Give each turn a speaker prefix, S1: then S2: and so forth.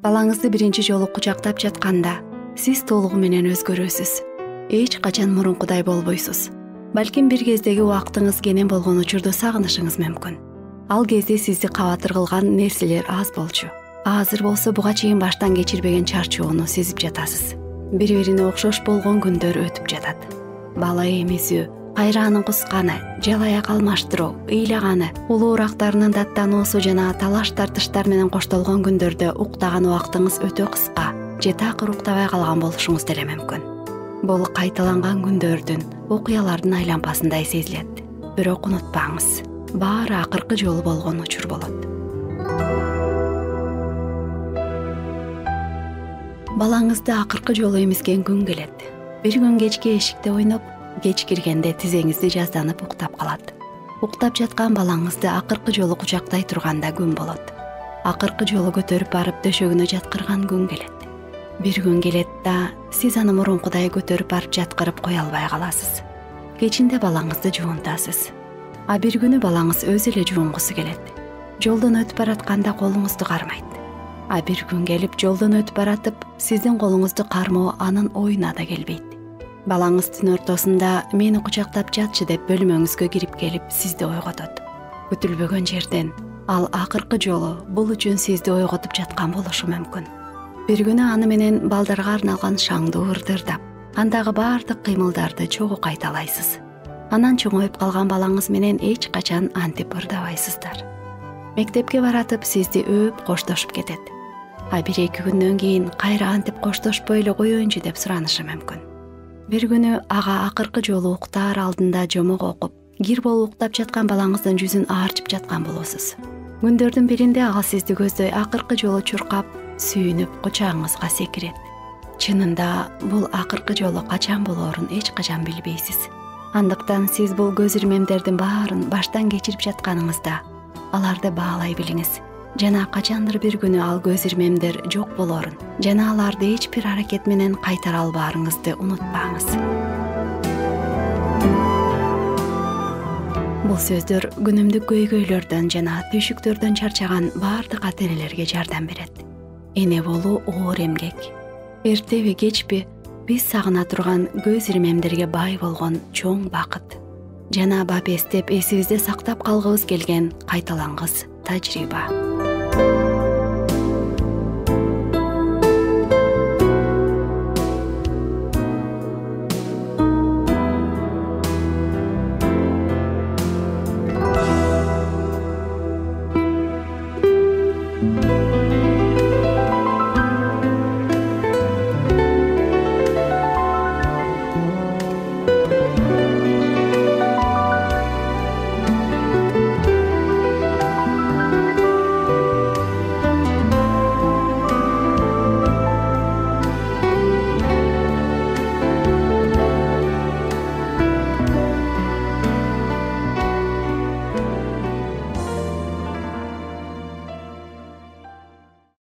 S1: Балаңызды биринчи жолу кучактап жатканда сиз толугу менен өзгөрөсүз. Эч качан мурункудай болбойсуз. Балким бир кездеги убактыңыз кенен болгон учурда сагынышыңыз мүмкүн. Ал кезде сизди кабатыр кылган нерселер аз болчу. Азыр болсо буга чейин баштан кечирбеген чарчоону сезип жатасыз. Бири-бирине окшош болгон күндөр өтүп жатат. Бала эмизүү, кайраанын кусканы, жалаяк алмаштыруу, ыйлаганы, улуу урактарынын даттаноосу жана талаш тартыштар менен коштолгон күндөрдө уктаган убактыңыз өтө кыска же такыр уктабай калган болушуңуз деле мүмкүн. Бул кайталанган күндөрдүн, окуялардын айланпасындай сезилет. Бирок унутпаңыз, баары акыркы жолу болгон учур болот. Балаңызды акыркы жолу эмизген күн келет. Бир күн кечки эшикте ойноп, кеч киргенде тизеңизди жазданып уктап калат. Уктап жаткан балаңызды акыркы жолу кучактай турганда күн болот. Акыркы жолу көтөрүп барып дөшөгүнө жаткырган күн келет. Бир күн келет да сиз аны мурункудай көтөрүп барып жаткырып кое албай каласыз. Кечинде балаңызды жуунтасыз. А бир күнү балаңыз өзү эле жуунгусу келет. Жолдон өтүп баратканда колуңузду кармайт. А бир күн келип жолдон өтүп баратып, сиздин колуңузду кармоо анын оюна да келбейт. Балаңыз түн ортосунда мени кучактап жатчы деп бөлмөңүзгө кирип келип сизди ойготот. Күтүлбөгөн жерден ал акыркы жолу бул үчүн сизди ойготуп жаткан болушу мүмкүн. Бир күнү аны менен балдарга арналган шаңды ырдырдап, андагы баардык кыймылдарды чогуу кайталайсыз. Анан чоңоюп калган балаңыз менен эч качан антип ырдабайсыздар. Мектепке баратып сизди өөп коштошуп кетет. А 1-2 күндөн кийин кайра антип коштошпой эле коеюнчу деп суранышы мүмкүн. Бир күнү ага акыркы жолу уктаар алдында жомок окуп, кир болуп уктап жаткан балаңыздын жүзүн аарчып жаткан болосуз. Күндөрдүн биринде ага сизди көздөй акыркы жолу чуркап, сүйүнүп кучагыңызга секирет. Чынында бул акыркы жолу качан болоорун эч качан билбейсиз. Андыктан сиз бул көз ирмемдердин баарын баштан кечирип жатканыңызда аларды баалай билиңиз. Жана качандыр бир күнү ал көз ирмемдер жок болоорун, жана аларды эч бир аракет менен кайтара албаарыңызды унутпаңыз. Бул сөздөр күнүмдүк көйгөйлөрдөн жана түйшүктөрдөн чарчаган баардык ата-энелерге жардам берет. Эне болуу оор эмгек. Эртеби кечпи биз сагына турган көз ирмемдерге бай болгон чоң бакыт. Жана бап эстеп эсибизде сактап калгыбыз келген кайталангыс тажрыйба.